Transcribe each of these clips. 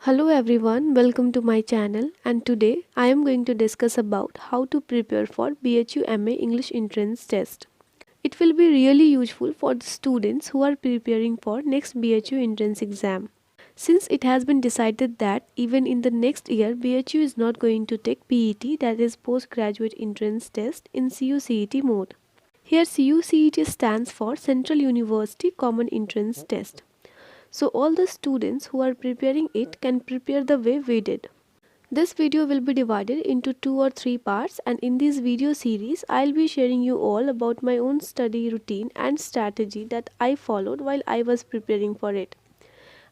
Hello everyone, welcome to my channel, and today I am going to discuss about how to prepare for BHU MA English entrance test. It will be really useful for the students who are preparing for next BHU entrance exam. Since it has been decided that even in the next year BHU is not going to take PET, that is postgraduate entrance test, in CUCET mode. Here CUCET stands for Central University Common Entrance Test. So all the students who are preparing it can prepare the way we did. This video will be divided into 2 or 3 parts, and in this video series I'll be sharing you all about my own study routine and strategy that I followed while I was preparing for it.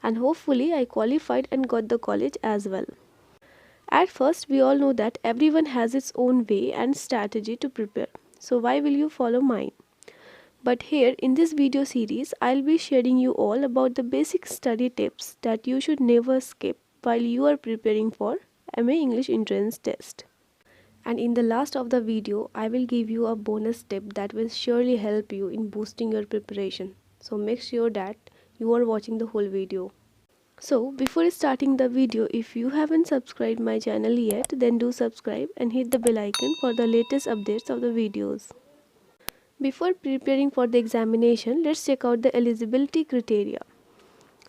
And hopefully I qualified and got the college as well. At first we all know that everyone has its own way and strategy to prepare. So why will you follow mine? But here in this video series, I'll be sharing you all about the basic study tips that you should never skip while you are preparing for MA English entrance test. And in the last of the video, I will give you a bonus tip that will surely help you in boosting your preparation. So make sure that you are watching the whole video. So before starting the video, if you haven't subscribed my channel yet, then do subscribe and hit the bell icon for the latest updates of the videos. Before preparing for the examination, let's check out the eligibility criteria.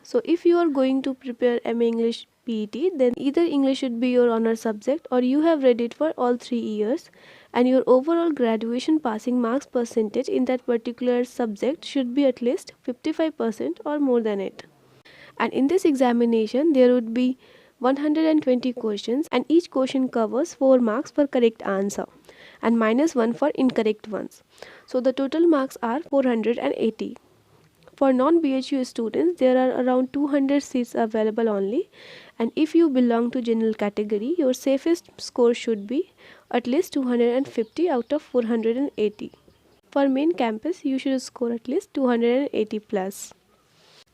So if you are going to prepare MA English PET, then either English should be your honor subject or you have read it for all 3 years, and your overall graduation passing marks percentage in that particular subject should be at least 55% or more than it. And in this examination, there would be 120 questions, and each question covers 4 marks per correct answer and -1 for incorrect ones. So the total marks are 480. For non-BHU students, there are around 200 seats available only, and if you belong to general category, your safest score should be at least 250 out of 480. For main campus, you should score at least 280 plus.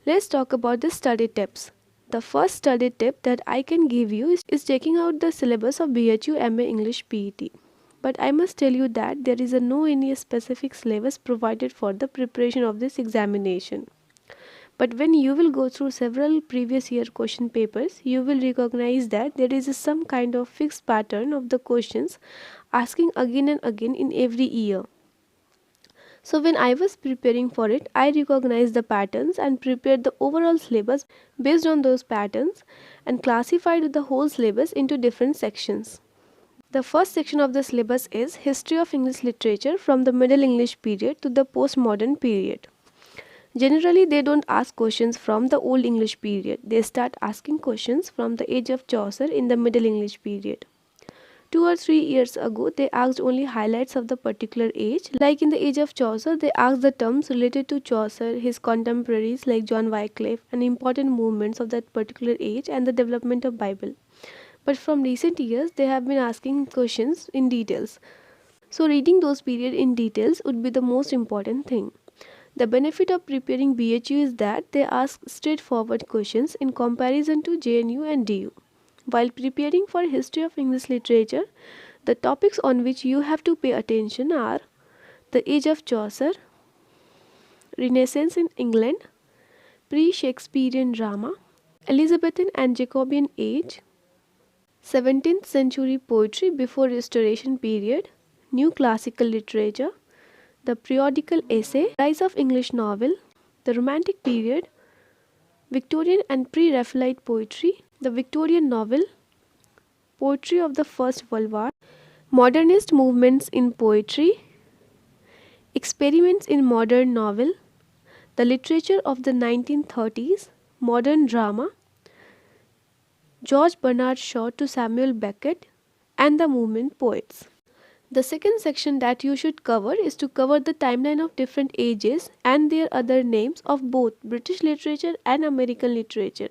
Let's talk about the study tips. The first study tip that I can give you is checking out the syllabus of BHU MA English PET. But I must tell you that there is no any specific syllabus provided for the preparation of this examination. But when you will go through several previous year question papers, you will recognize that there is some kind of fixed pattern of the questions asking again and again in every year. So when I was preparing for it, I recognized the patterns and prepared the overall syllabus based on those patterns and classified the whole syllabus into different sections. The first section of the syllabus is History of English Literature from the Middle English period to the Postmodern period. Generally, they don't ask questions from the Old English period. They start asking questions from the age of Chaucer in the Middle English period. 2 or 3 years ago, they asked only highlights of the particular age. Like in the age of Chaucer, they asked the terms related to Chaucer, his contemporaries like John Wycliffe, and important movements of that particular age and the development of Bible. But from recent years, they have been asking questions in details. So reading those periods in details would be the most important thing. The benefit of preparing BHU is that they ask straightforward questions in comparison to JNU and DU. While preparing for History of English Literature, the topics on which you have to pay attention are the age of Chaucer, Renaissance in England, pre-Shakespearean drama, Elizabethan and Jacobean age, 17th century poetry before Restoration period, New Classical Literature, the periodical essay, Rise of English novel, the Romantic period, Victorian and pre-Raphaelite poetry, the Victorian novel, poetry of the First World War, modernist movements in poetry, experiments in modern novel, the literature of the 1930s, modern drama, George Bernard Shaw to Samuel Beckett, and the movement poets. The second section that you should cover is to cover the timeline of different ages and their other names of both British literature and American literature,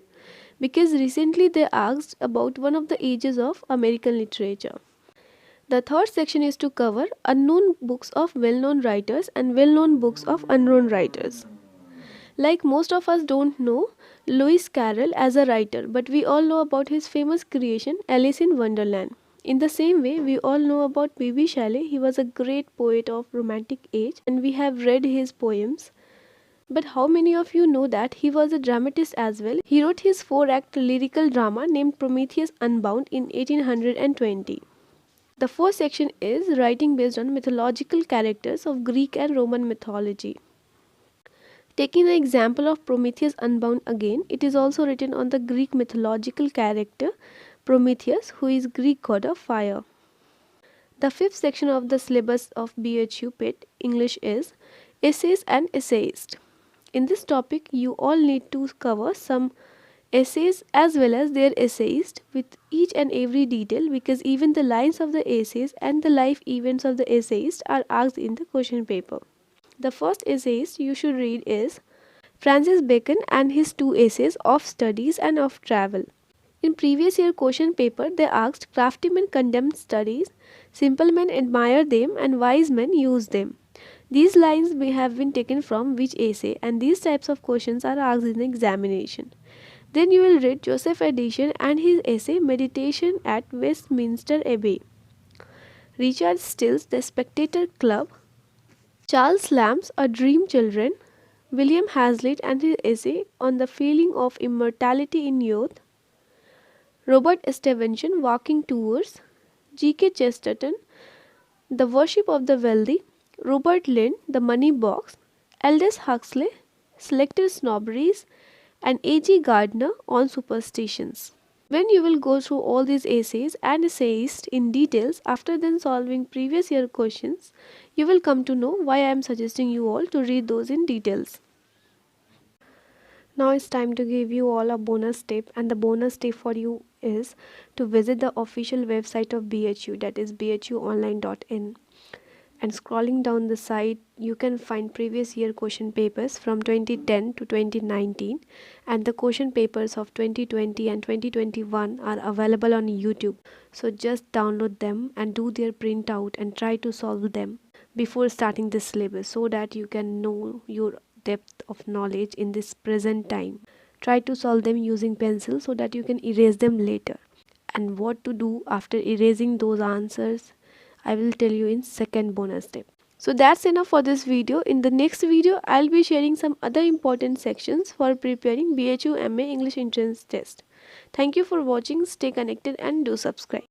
because recently they asked about one of the ages of American literature. The third section is to cover unknown books of well-known writers and well-known books of unknown writers. Like most of us don't know Lewis Carroll as a writer, but we all know about his famous creation Alice in Wonderland. In the same way, we all know about B.B. Shelley. He was a great poet of Romantic age and we have read his poems. But how many of you know that he was a dramatist as well? He wrote his 4-act lyrical drama named Prometheus Unbound in 1820. The first section is writing based on mythological characters of Greek and Roman mythology. Taking the example of Prometheus Unbound again, it is also written on the Greek mythological character Prometheus, who is Greek god of fire. The fifth section of the syllabus of BHU PET English is Essays and Essayist. In this topic, you all need to cover some essays as well as their essayist with each and every detail, because even the lines of the essays and the life events of the essayist are asked in the question paper. The first essayist you should read is Francis Bacon and his 2 essays of studies and of travel. In previous year question paper, they asked crafty men condemn studies, simple men admire them, and wise men use them. These lines may have been taken from which essay, and these types of questions are asked in the examination. Then you will read Joseph Addison and his essay Meditation at Westminster Abbey. Richard Still's The Spectator Club. Charles Lamb's A Dream Children. William Hazlitt and his essay on the feeling of immortality in youth. Robert Stevenson Walking Tours. G.K. Chesterton The Worship of the Wealthy. Robert Lind The Money Box. Aldous Huxley Selective Snobberies, and A.G. Gardner on superstitions. When you will go through all these essays and essayists in details after then solving previous year questions, you will come to know why I am suggesting you all to read those in details. Now it's time to give you all a bonus tip, and the bonus tip for you is to visit the official website of BHU, that is bhuonline.in. And scrolling down the site, you can find previous year question papers from 2010 to 2019, and the question papers of 2020 and 2021 are available on YouTube. So just download them and do their printout and try to solve them before starting the syllabus, so that you can know your depth of knowledge in this present time. Try to solve them using pencil so that you can erase them later. And what to do after erasing those answers, I will tell you in second bonus tip. So that's enough for this video. In the next video, I'll be sharing some other important sections for preparing BHU MA English entrance test. Thank you for watching. Stay connected and do subscribe.